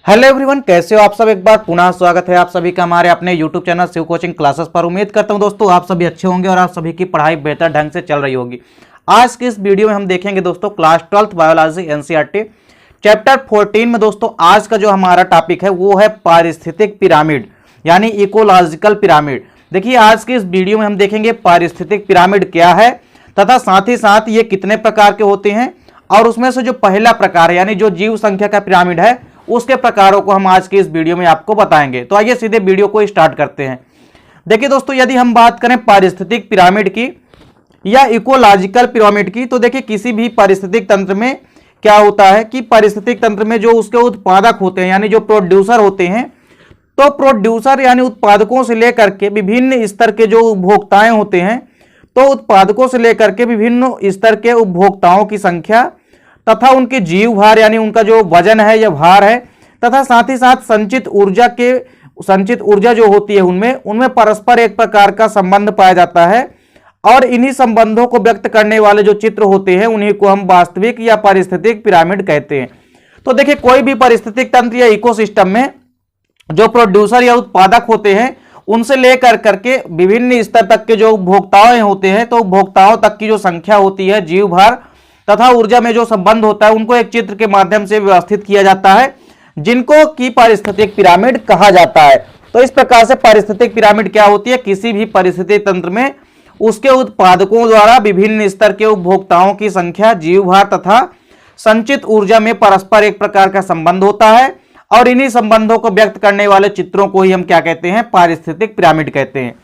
Hello everyone, कैसे हो आप सब। एक बार पुनः स्वागत है आप सभी का हमारे अपने YouTube channel Shiv coaching classes पर। उम्मीद करता हूं दोस्तों आप सभी अच्छे होंगे और आप सभी की पढ़ाई बेहतर ढंग से चल रही होगी। आज की इस वीडियो में हम देखेंगे दोस्तों class 12th biology NCERT chapter 14 में दोस्तों आज का जो हमारा टॉपिक है वो है पारिस्थितिक पिरामिड यानी इकोलॉजिकल पिरामिड। देखिए आज की इस वीडियो में हम देखेंगे पारिस्थितिक पिरामिड क्या है तथा साथ ही साथ ये कितने प्रकार के होते हैं और उसमें से जो पहला प्रकार है यानी जो जीव संख्या का पिरामिड है उसके प्रकारों को हम आज की इस वीडियो में आपको बताएंगे। तो आइए सीधे वीडियो को स्टार्ट करते हैं। देखिए दोस्तों, यदि हम बात करें पारिस्थितिक पिरामिड की या इकोलॉजिकल पिरामिड की, तो देखिए किसी भी पारिस्थितिक तंत्र में क्या होता है कि पारिस्थितिक तंत्र में जो उसके उत्पादक होते हैं यानी जो प्रोड्यूसर होते हैं, तो प्रोड्यूसर यानी उत्पादकों से लेकर के विभिन्न स्तर के जो उपभोक्ताएं होते हैं, तो उत्पादकों से लेकर के विभिन्न स्तर के उपभोक्ताओं की संख्या तथा उनके जीव भार यानी उनका जो वजन है या भार है तथा साथ ही साथ संचित ऊर्जा जो होती है उनमें परस्पर एक प्रकार का संबंध पाया जाता है। और इन्हीं संबंधों को व्यक्त करने वाले जो चित्र होते हैं उन्हीं को हम वास्तविक या पारिस्थितिक पिरामिड कहते हैं। तो देखिए कोई भी पारिस्थितिक तंत्र या इकोसिस्टम में जो प्रोड्यूसर या उत्पादक होते हैं उनसे लेकर करके विभिन्न स्तर तक के जो उपभोक्ताएं होते हैं, तो उपभोक्ताओं तक की जो संख्या होती है, जीव भार तथा ऊर्जा में जो संबंध होता है, उनको एक चित्र के माध्यम से व्यवस्थित किया जाता है जिनको की पारिस्थितिक पिरामिड कहा जाता है। तो इस प्रकार से पारिस्थितिक पिरामिड क्या होती है, किसी भी पारिस्थितिक तंत्र में उसके उत्पादकों द्वारा विभिन्न स्तर के उपभोक्ताओं की संख्या, जीव भार तथा संचित ऊर्जा में परस्पर एक प्रकार का संबंध होता है और इन्हीं संबंधों को व्यक्त करने वाले चित्रों को ही हम क्या कहते हैं, पारिस्थितिक पिरामिड कहते हैं।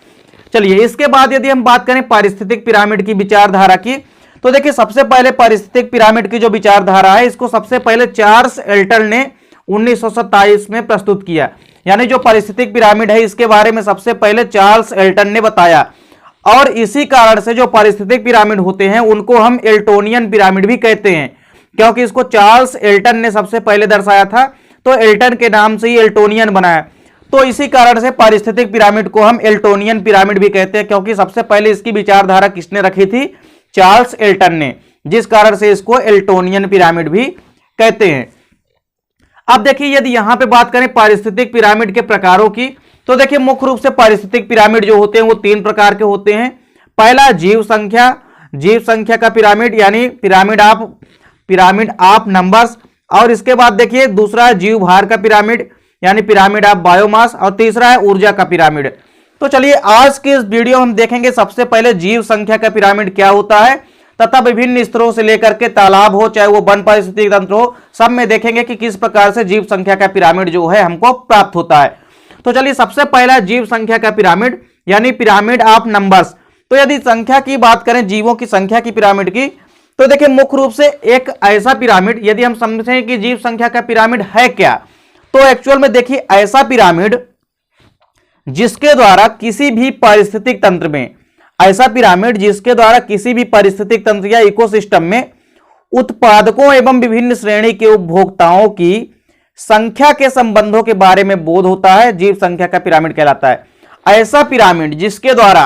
चलिए इसके बाद यदि हम बात करें पारिस्थितिक पिरामिड की विचारधारा की, तो देखिए सबसे पहले पारिस्थितिक पिरामिड की जो विचारधारा है इसको सबसे पहले चार्ल्स एल्टर ने 1927 में प्रस्तुत किया। यानी जो पारिस्थितिक पिरामिड है इसके बारे में सबसे पहले चार्ल्स एल्टन ने बताया और इसी कारण से जो पारिस्थितिक पिरामिड होते हैं उनको हम एल्टोनियन पिरामिड भी कहते हैं, क्योंकि इसको चार्ल्स एल्टन ने सबसे पहले दर्शाया था, तो एल्टन के नाम से ही एल्टोनियन बनाया। तो इसी कारण से पारिस्थितिक पिरामिड को हम एल्टोनियन पिरामिड भी कहते हैं, क्योंकि सबसे पहले इसकी विचारधारा किसने रखी थी, चार्ल्स एल्टन ने, जिस कारण से इसको एल्टोनियन पिरामिड भी कहते हैं। अब देखिए यदि यहां पे बात करें पारिस्थितिक पिरामिड के प्रकारों की, तो देखिए मुख्य रूप से पारिस्थितिक पिरामिड जो होते हैं वो 3 प्रकार के होते हैं। पहला जीव संख्या का पिरामिड यानी पिरामिड ऑफ नंबर्स, और इसके बाद देखिए दूसरा है जीव भार का पिरामिड यानी पिरामिड ऑफ बायोमास, और तीसरा है ऊर्जा का पिरामिड। तो चलिए आज के इस वीडियो में हम देखेंगे सबसे पहले जीव संख्या का पिरामिड क्या होता है तथा विभिन्न स्तरों से लेकर के तालाब हो चाहे वो वन पारिस्थितिक तंत्र हो, सब में देखेंगे कि किस प्रकार से जीव संख्या का पिरामिड जो है हमको प्राप्त होता है। तो चलिए सबसे पहला जीव संख्या का पिरामिड यानी पिरामिड ऑफ नंबर्स। तो यदि संख्या की बात करें, जीवों की संख्या की पिरामिड की, तो देखिए मुख्य रूप से एक ऐसा पिरामिड, यदि हम समझें कि जीव संख्या का पिरामिड है क्या, तो एक्चुअल में देखिए ऐसा पिरामिड जिसके द्वारा किसी भी पारिस्थितिक तंत्र में, ऐसा पिरामिड जिसके द्वारा किसी भी पारिस्थितिक तंत्र या इकोसिस्टम में उत्पादकों एवं विभिन्न श्रेणी के उपभोक्ताओं की संख्या के संबंधों के बारे में बोध होता है, जीव संख्या का पिरामिड कहलाता है। ऐसा पिरामिड जिसके द्वारा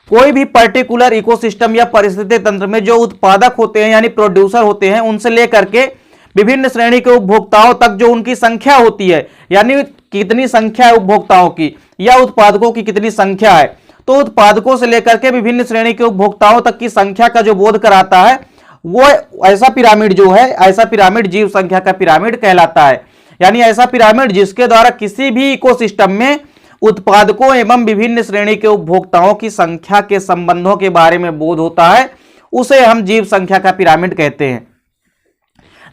कोई भी पर्टिकुलर इकोसिस्टम या पारिस्थितिक तंत्र में जो उत्पादक होते हैं यानी प्रोड्यूसर होते हैं उनसे लेकर के विभिन्न श्रेणी के उपभोक्ताओं तक जो उनकी संख्या होती है, यानी कितनी संख्या है उपभोक्ताओं की या उत्पादकों की कितनी संख्या है, तो उत्पादकों से लेकर के विभिन्न श्रेणी के उपभोक्ताओं तक की संख्या का जो बोध कराता है वो ऐसा पिरामिड जो है, ऐसा पिरामिड जीव संख्या का पिरामिड कहलाता है। यानी ऐसा पिरामिड जिसके द्वारा किसी भी इकोसिस्टम में उत्पादकों एवं विभिन्न श्रेणी के उपभोक्ताओं की संख्या के संबंधों के बारे में बोध होता है, उसे हम जीव संख्या का पिरामिड कहते हैं।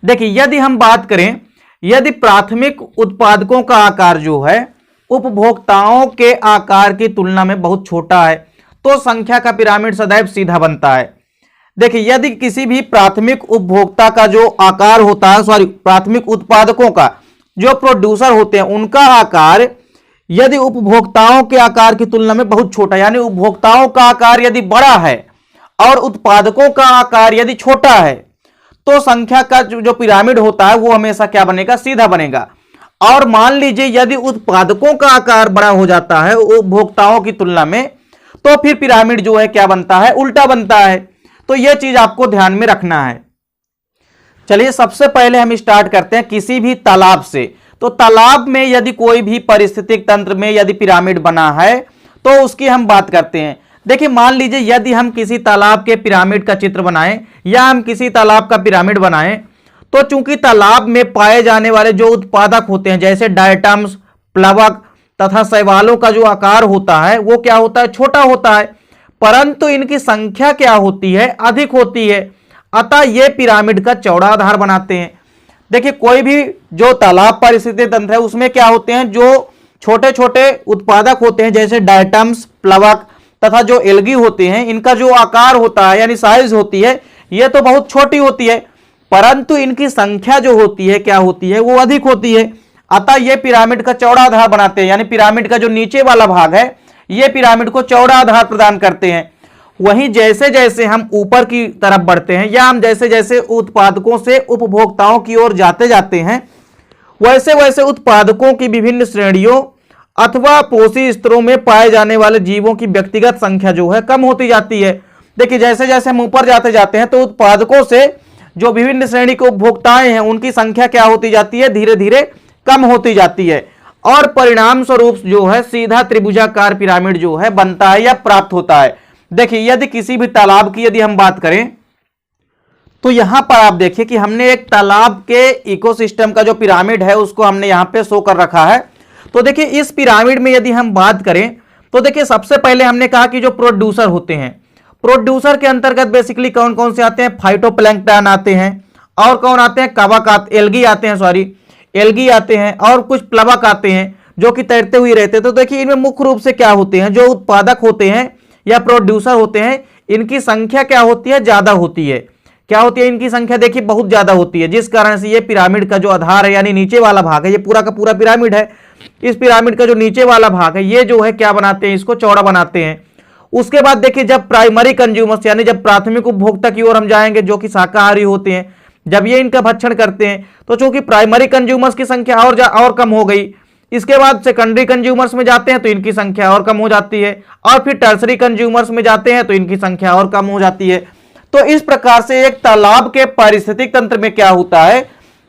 देखिए यदि हम बात करें, यदि प्राथमिक उत्पादकों का आकार जो है उपभोक्ताओं के आकार की तुलना में बहुत छोटा है, तो संख्या का पिरामिड सदैव सीधा बनता है। देखिए यदि किसी भी प्राथमिक उपभोक्ता का जो आकार होता है, प्राथमिक उत्पादकों का जो प्रोड्यूसर होते हैं उनका आकार यदि उपभोक्ताओं के आकार की तुलना में बहुत छोटा, यानी उपभोक्ताओं का आकार यदि बड़ा है और उत्पादकों का आकार यदि छोटा है, तो संख्या का जो पिरामिड होता है वो हमेशा क्या बनेगा, सीधा बनेगा। और मान लीजिए यदि उत्पादकों का आकार बड़ा हो जाता है उपभोक्ताओं की तुलना में, तो फिर पिरामिड जो है क्या बनता है, उल्टा बनता है। तो यह चीज आपको ध्यान में रखना है। चलिए सबसे पहले हम स्टार्ट करते हैं किसी भी तालाब से। तो तालाब में यदि कोई भी पारिस्थितिक तंत्र में यदि पिरामिड बना है तो उसकी हम बात करते हैं। देखिए मान लीजिए यदि हम किसी तालाब के पिरामिड का चित्र बनाएं या हम किसी तालाब का पिरामिड बनाएं, तो चूंकि तालाब में पाए जाने वाले जो उत्पादक होते हैं जैसे डायटम्स, प्लवक तथा शैवालों का जो आकार होता है वो क्या होता है, छोटा होता है, परंतु इनकी संख्या क्या होती है, अधिक होती है। अतः ये पिरामिड का चौड़ा आधार बनाते हैं। देखिए कोई भी जो तालाब पारिस्थितिक तंत्र है उसमें क्या होते हैं, जो छोटे छोटे उत्पादक होते हैं जैसे डायटम्स, प्लवक तथा जो एल्गी होते हैं, इनका जो आकार होता है यानी साइज होती है ये तो बहुत छोटी होती है, परंतु इनकी संख्या जो होती है क्या होती है, वो अधिक होती है। अतः ये पिरामिड का चौड़ा आधार बनाते हैं, यानी पिरामिड का जो नीचे वाला भाग है ये पिरामिड को चौड़ा आधार प्रदान करते हैं। वहीं जैसे जैसे हम ऊपर की तरफ बढ़ते हैं या हम जैसे जैसे उत्पादकों से उपभोक्ताओं की ओर जाते जाते हैं, वैसे वैसे उत्पादकों की विभिन्न श्रेणियों अथवा पोषी स्तरों में पाए जाने वाले जीवों की व्यक्तिगत संख्या जो है कम होती जाती है। देखिए जैसे जैसे हम ऊपर जाते जाते हैं तो उत्पादकों से जो विभिन्न श्रेणी के उपभोक्ताएं हैं उनकी संख्या क्या होती जाती है, धीरे धीरे कम होती जाती है, और परिणाम स्वरूप जो है सीधा त्रिभुजाकार पिरामिड जो है बनता है या प्राप्त होता है। देखिए यदि किसी भी तालाब की यदि हम बात करें तो यहां पर आप देखिए कि हमने एक तालाब के इकोसिस्टम का जो पिरामिड है उसको हमने यहां पे शो कर रखा है। तो देखिए इस पिरामिड में यदि हम बात करें तो देखिए सबसे पहले हमने कहा कि जो प्रोड्यूसर होते हैं, प्रोड्यूसर के अंतर्गत बेसिकली कौन कौन से आते हैं, फाइटोप्लैंक्टन आते हैं, और कौन आते हैं, कवक एल्गी आते हैं, एल्गी आते हैं, और कुछ प्लवक आते हैं जो कि तैरते हुए रहते हैं। तो देखिए इनमें मुख्य रूप से क्या होते हैं, जो उत्पादक होते हैं या प्रोड्यूसर होते हैं इनकी संख्या क्या होती है, ज्यादा होती है। क्या होती है, इनकी संख्या देखिए बहुत ज्यादा होती है, जिस कारण से ये पिरामिड का जो आधार है यानी नीचे वाला भाग है, ये पूरा का पूरा पिरामिड है, इस पिरामिड का जो नीचे वाला भाग है ये जो है क्या बनाते हैं, इसको चौड़ा बनाते हैं। उसके बाद देखिए जब प्राइमरी कंज्यूमर्स यानी जब प्राथमिक उपभोक्ता की ओर हम जाएंगे जो कि शाकाहारी होते हैं, जब ये इनका भक्षण करते हैं तो चूंकि प्राइमरी कंज्यूमर्स की संख्या और कम हो गई, इसके बाद सेकेंडरी कंज्यूमर्स में जाते हैं तो इनकी संख्या और कम हो जाती है, और फिर टर्सरी कंज्यूमर्स में जाते हैं तो इनकी संख्या और कम हो जाती है। तो इस प्रकार से एक तालाब के पारिस्थितिक तंत्र में क्या होता है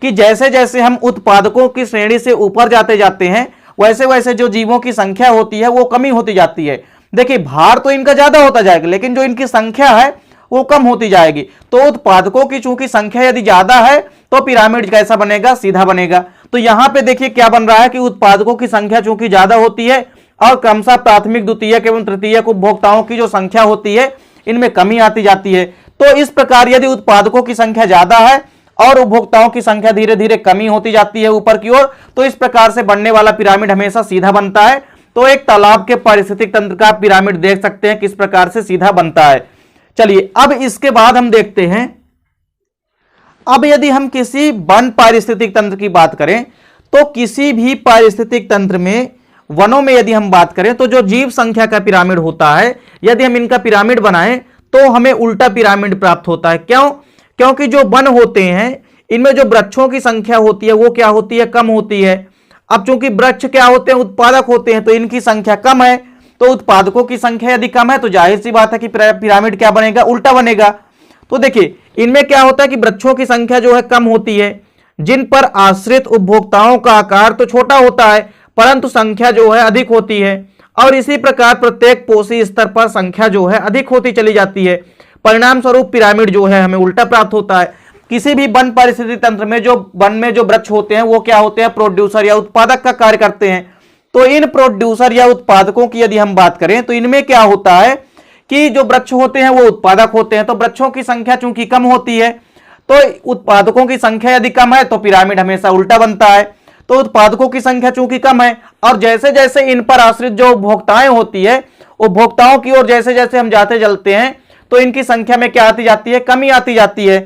कि जैसे जैसे हम उत्पादकों की श्रेणी से ऊपर जाते जाते हैं वैसे वैसे जो जीवों की संख्या होती है वो कमी होती जाती है। देखिए भार तो इनका ज्यादा होता जाएगा लेकिन जो इनकी संख्या है वो कम होती जाएगी। तो उत्पादकों की चूंकि संख्या यदि ज्यादा है तो पिरामिड कैसा बनेगा, सीधा बनेगा। तो यहां पे देखिए क्या बन रहा है कि उत्पादकों की संख्या चूंकि ज्यादा होती है और क्रमशः प्राथमिक, द्वितीयक एवं तृतीयक उपभोक्ताओं की जो संख्या होती है इनमें कमी आती जाती है। तो इस प्रकार यदि उत्पादकों की संख्या ज्यादा है और उपभोक्ताओं की संख्या धीरे धीरे कमी होती जाती है ऊपर की ओर, तो इस प्रकार से बनने वाला पिरामिड हमेशा सीधा बनता है। तो एक तालाब के पारिस्थितिक तंत्र का पिरामिड देख सकते हैं किस प्रकार से सीधा बनता है। चलिए अब इसके बाद हम देखते हैं, अब यदि हम किसी वन पारिस्थितिक तंत्र की बात करें तो किसी भी पारिस्थितिक तंत्र में, वनों में यदि हम बात करें तो जो जीव संख्या का पिरामिड होता है यदि हम इनका पिरामिड बनाएं तो हमें उल्टा पिरामिड प्राप्त होता है। क्यों? क्योंकि जो वन होते हैं इनमें जो वृक्षों की संख्या होती है वो क्या होती है, कम होती है। अब चूंकि वृक्ष क्या होते हैं, उत्पादक होते हैं, तो इनकी संख्या कम है, तो उत्पादकों की संख्या यदि कम है तो जाहिर सी बात है कि पिरामिड क्या बनेगा, उल्टा बनेगा। तो देखिए इनमें क्या होता है कि वृक्षों की संख्या जो है कम होती है, जिन पर आश्रित उपभोक्ताओं का आकार तो छोटा होता है परंतु संख्या जो है अधिक होती है, और इसी प्रकार प्रत्येक पोषी स्तर पर संख्या जो है अधिक होती चली जाती है। परिणाम स्वरूप पिरामिड जो है हमें उल्टा प्राप्त होता है। किसी भी वन पारिस्थितिक तंत्र में जो वन में जो वृक्ष होते हैं वो क्या होते हैं, प्रोड्यूसर या उत्पादक का कार्य करते हैं। तो इन प्रोड्यूसर या उत्पादकों की यदि हम बात करें तो इनमें क्या होता है कि जो वृक्ष होते हैं वो उत्पादक होते हैं, तो वृक्षों की संख्या चूंकि कम होती है तो उत्पादकों की संख्या यदि कम है तो पिरामिड हमेशा उल्टा बनता है। तो उत्पादकों की संख्या चूंकि कम है और जैसे जैसे इन पर आश्रित जो उपभोक्ताएं होती है, उपभोक्ताओं की ओर जैसे जैसे हम जाते चलते हैं तो इनकी संख्या में क्या आती जाती है, कमी आती जाती है,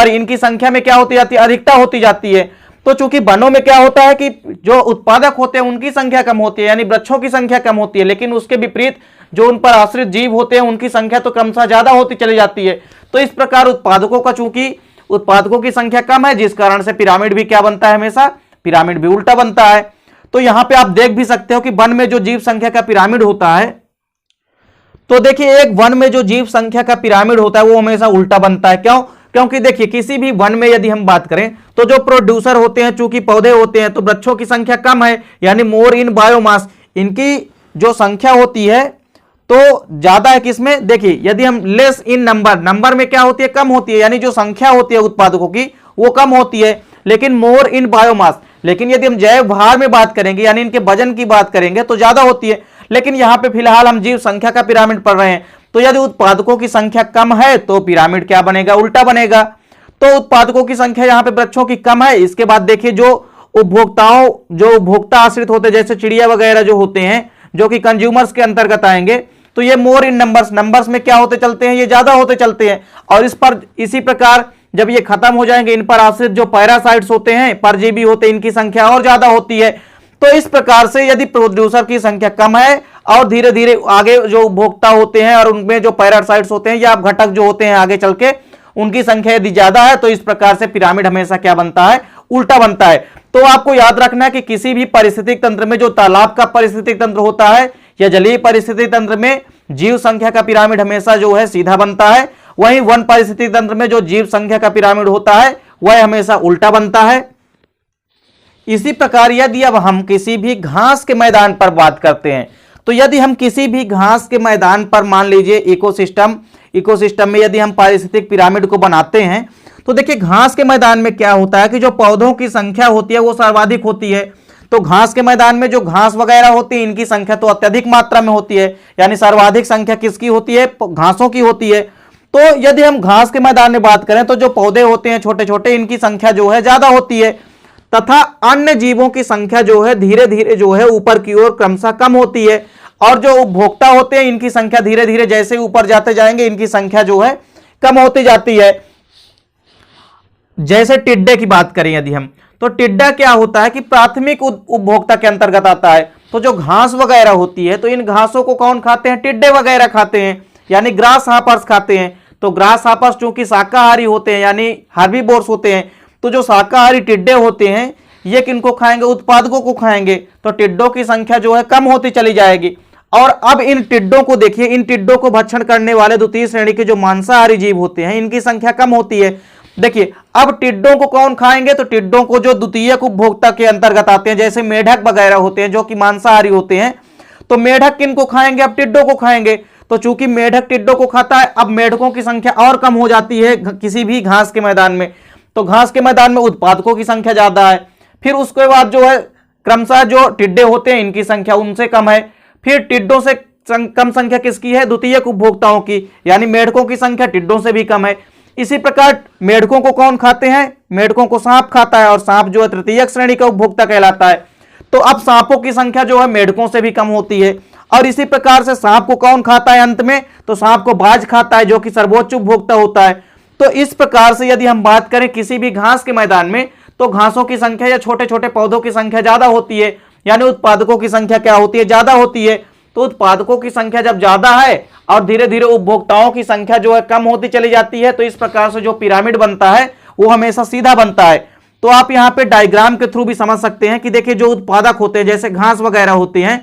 इनकी संख्या में क्या होती जाती है, अधिकता होती जाती है। तो चूंकि वनों में क्या होता है कि जो उत्पादक होते हैं उनकी संख्या कम होती है, यानी वृक्षों की संख्या कम होती है, लेकिन उसके विपरीत जो उन पर आश्रित जीव होते हैं उनकी संख्या तो क्रमशः ज्यादा होती चली जाती है। तो इस प्रकार उत्पादकों की संख्या कम है जिस कारण से पिरामिड भी क्या बनता है, हमेशा पिरामिड भी उल्टा बनता है। तो यहां पे आप देख भी सकते हो कि वन में जो जीव संख्या का पिरामिड होता है, तो देखिए एक वन में जो जीव संख्या का पिरामिड होता है वो हमेशा उल्टा बनता है। क्यों? क्योंकि देखिए किसी भी वन में यदि हम बात करें तो जो प्रोड्यूसर होते हैं, चूंकि पौधे होते हैं, तो वृक्षों की संख्या कम है, यानी मोर इन बायोमास, इनकी जो संख्या होती है तो ज्यादा है किसमें, देखिए यदि हम लेस इन नंबर, नंबर में क्या होती है, कम होती है, यानी जो संख्या होती है उत्पादकों की वो कम होती है, लेकिन मोर इन बायोमास, लेकिन यदि हम जैव भार में बात करेंगे यानी इनके वजन की बात करेंगे तो ज्यादा होती है। लेकिन यहां पे फिलहाल हम जीव संख्या का पिरामिड पढ़ रहे हैं, तो यदि उत्पादकों की संख्या कम है तो पिरामिड क्या बनेगा, उल्टा बनेगा। तो उत्पादकों की संख्या यहां पे वृक्षों की कम है। इसके बाद देखिए जो उपभोक्ताओं, जो उपभोक्ता आश्रित होते हैं जैसे चिड़िया वगैरह जो होते हैं, जो कि कंज्यूमर्स के अंतर्गत आएंगे, तो ये मोर इन नंबर्स, नंबर्स में क्या होते चलते हैं, ये ज्यादा होते चलते हैं। और इस पर इसी प्रकार जब ये खत्म हो जाएंगे, इन पर आश्रित जो पैरासाइट्स होते हैं, परजीवी होते हैं, इनकी संख्या और ज्यादा होती है। तो इस प्रकार से यदि प्रोड्यूसर की संख्या कम है और धीरे धीरे आगे जो उपभोक्ता होते हैं और उनमें जो पैरासाइट्स होते हैं या घटक जो होते हैं आगे चल के, उनकी संख्या यदि ज्यादा है तो इस प्रकार से पिरामिड हमेशा क्या बनता है, उल्टा बनता है। तो आपको याद रखना है कि किसी भी पारिस्थितिक तंत्र में जो तालाब का पारिस्थितिक तंत्र होता है या जलीय पारिस्थितिक तंत्र में जीव संख्या का पिरामिड हमेशा जो है सीधा बनता है, वहीं वन पारिस्थितिक तंत्र में जो जीव संख्या का पिरामिड होता है वह हमेशा उल्टा बनता है। इसी प्रकार यदि अब हम किसी भी घास के मैदान पर बात करते हैं, तो यदि हम किसी भी घास के मैदान पर मान लीजिए इकोसिस्टम में यदि हम पारिस्थितिक पिरामिड को बनाते हैं, तो देखिए घास के मैदान में क्या होता है कि जो पौधों की संख्या होती है वो सर्वाधिक होती है। तो घास के मैदान में जो घास वगैरह होती है इनकी संख्या तो अत्यधिक मात्रा में होती है, यानी सर्वाधिक संख्या किसकी होती है, घासों की होती है। तो यदि हम घास के मैदान में बात करें तो जो पौधे होते हैं छोटे छोटे, इनकी संख्या जो है ज्यादा होती है, तथा अन्य जीवों की संख्या जो है धीरे धीरे जो है ऊपर की ओर क्रमशः कम होती है। और जो उपभोक्ता होते हैं इनकी संख्या धीरे धीरे जैसे ऊपर जाते जाएंगे इनकी संख्या जो है कम होती जाती है। जैसे टिड्डे की बात करें यदि हम, तो टिड्डा क्या होता है कि प्राथमिक उपभोक्ता के अंतर्गत आता है। तो जो घास वगैरह होती है तो इन घासों को कौन खाते हैं, टिड्डे वगैरह खाते हैं, यानी ग्रास हापर्स खाते हैं। तो ग्रास हापर्स चूंकि शाकाहारी होते हैं यानी हार्बीवोर्स होते हैं, तो जो शाकाहारी टिड्डे होते हैं ये किनको खाएंगे, उत्पादकों को खाएंगे। तो टिड्डों की संख्या जो है कम होती चली जाएगी। और अब इन टिड्डों को देखिए, इन टिड्डों को भक्षण करने वाले द्वितीय श्रेणी के जो मांसाहारी जीव होते हैं इनकी संख्या कम होती है। देखिए अब टिड्डों को कौन खाएंगे, तो टिड्डों को जो द्वितीयक उपभोक्ता के अंतर्गत आते हैं जैसे मेढक वगैरह होते हैं जो कि मांसाहारी होते हैं, तो मेढक किनको खाएंगे, अब टिड्डों को खाएंगे। तो चूंकि मेढक टिड्डों को खाता है, अब मेढकों की संख्या और कम हो जाती है किसी भी घास के मैदान में। तो घास के मैदान में उत्पादकों की संख्या ज्यादा है, फिर उसके बाद जो है क्रमशः जो टिड्डे होते हैं इनकी संख्या उनसे कम है, फिर टिड्डों से कम संख्या किसकी है, द्वितीयक उपभोक्ताओं की, यानी मेढकों की संख्या टिड्डों से भी कम है। इसी प्रकार मेढकों को कौन खाते हैं, मेढकों को सांप खाता है, और सांप जो है तृतीयक श्रेणी का उपभोक्ता कहलाता है। तो अब सांपों की संख्या जो है मेढकों से भी कम होती है। और इसी प्रकार से सांप को कौन खाता है अंत में, तो सांप को बाज खाता है जो कि सर्वोच्च उपभोक्ता होता है। तो इस प्रकार से यदि हम बात करें किसी भी घास के मैदान में, तो घासों की संख्या या छोटे छोटे पौधों की संख्या ज्यादा होती है, यानी उत्पादकों की संख्या क्या होती है, ज्यादा होती है। तो उत्पादकों की संख्या जब ज्यादा है और धीरे धीरे उपभोक्ताओं की संख्या जो है कम होती चली जाती है, तो इस प्रकार से जो पिरामिड बनता है वो हमेशा सीधा बनता है। तो आप यहाँ पे डायग्राम के थ्रू भी समझ सकते हैं कि देखिए जो उत्पादक होते हैं जैसे घास वगैरह होते हैं,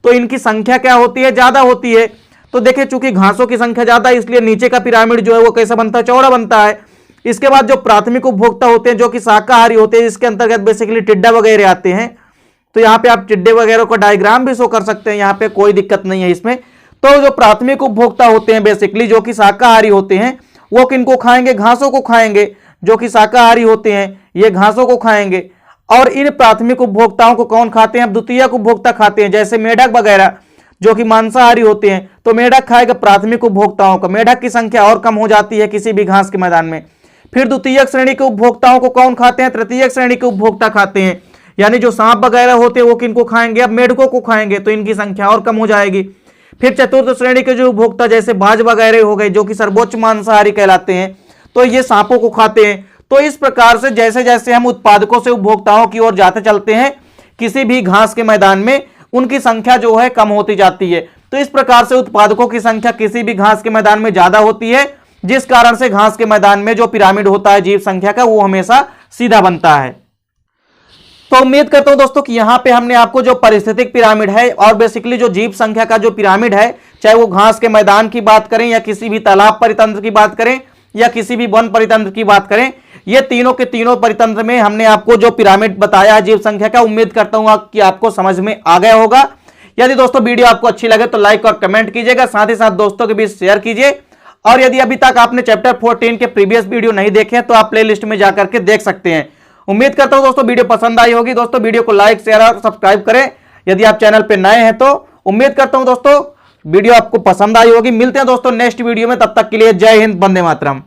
तो इनकी संख्या क्या होती है, ज्यादा होती है। तो देखिए चूंकि घासों की संख्या ज्यादा है इसलिए नीचे का पिरामिड जो है वो कैसा बनता है, चौड़ा बनता है। इसके बाद जो प्राथमिक उपभोक्ता होते हैं जो कि शाकाहारी होते हैं, इसके अंतर्गत बेसिकली टिड्डा वगैरह आते हैं। तो यहाँ पे आप टिड्डे वगैरह को डायग्राम भी शो कर सकते हैं, यहाँ पे कोई दिक्कत नहीं है इसमें। तो जो प्राथमिक उपभोक्ता होते हैं बेसिकली जो कि शाकाहारी होते हैं, वो किनको खाएंगे, घासों को खाएंगे। जो कि शाकाहारी होते हैं ये घासों को खाएंगे। और इन प्राथमिक उपभोक्ताओं को कौन खाते हैं, अब द्वितीयक उपभोक्ता खाते हैं, जैसे मेढक वगैरह जो कि मांसाहारी होते हैं। तो मेढक खाएगा प्राथमिक उपभोक्ताओं को, मेढक की संख्या और कम हो जाती है किसी भी घास के मैदान में। फिर द्वितीयक श्रेणी के उपभोक्ताओं को कौन खाते हैं, तृतीयक श्रेणी के उपभोक्ता खाते हैं, यानी जो सांप वगैरह होते हैं वो किनको खाएंगे, अब मेढकों को खाएंगे, तो इनकी संख्या और कम हो जाएगी। फिर चतुर्थ श्रेणी के जो उपभोक्ता जैसे बाज वगैरह हो गए जो कि सर्वोच्च मांसाहारी कहलाते हैं, तो ये सांपों को खाते हैं। तो इस प्रकार से जैसे जैसे हम उत्पादकों से उपभोक्ताओं की ओर जाते चलते हैं किसी भी घास के मैदान में, उनकी संख्या जो है कम होती जाती है। तो इस प्रकार से उत्पादकों की संख्या किसी भी घास के मैदान में ज्यादा होती है, जिस कारण से घास के मैदान में जो पिरामिड होता है जीव संख्या का वो हमेशा सीधा बनता है। तो उम्मीद करता हूं दोस्तों कि यहां पे हमने आपको जो पारिस्थितिक पिरामिड है और बेसिकली जो जीव संख्या का जो पिरामिड है, चाहे वो घास के मैदान की बात करें या किसी भी तालाब परितंत्र की बात करें, या किसी भी वन परितंत्र की बात करें, ये तीनों के तीनों परितंत्र में हमने आपको जो पिरामिड बताया है जीव संख्या का, उम्मीद करता हूं कि आपको समझ में आ गया होगा। यदि दोस्तों वीडियो आपको अच्छी लगे तो लाइक और कमेंट कीजिएगा, साथ ही साथ दोस्तों के बीच शेयर कीजिए। और यदि अभी तक आपने चैप्टर 14 के प्रीवियस वीडियो नहीं देखे हैं तो आप प्लेलिस्ट में जाकर के देख सकते हैं। उम्मीद करता हूं दोस्तों वीडियो पसंद आई होगी। दोस्तों वीडियो को लाइक शेयर और सब्सक्राइब करें यदि आप चैनल पर नए हैं तो। उम्मीद करता हूं दोस्तों वीडियो आपको पसंद आई होगी। मिलते हैं दोस्तों नेक्स्ट वीडियो में, तब तक के लिए जय हिंद, वंदे मातरम।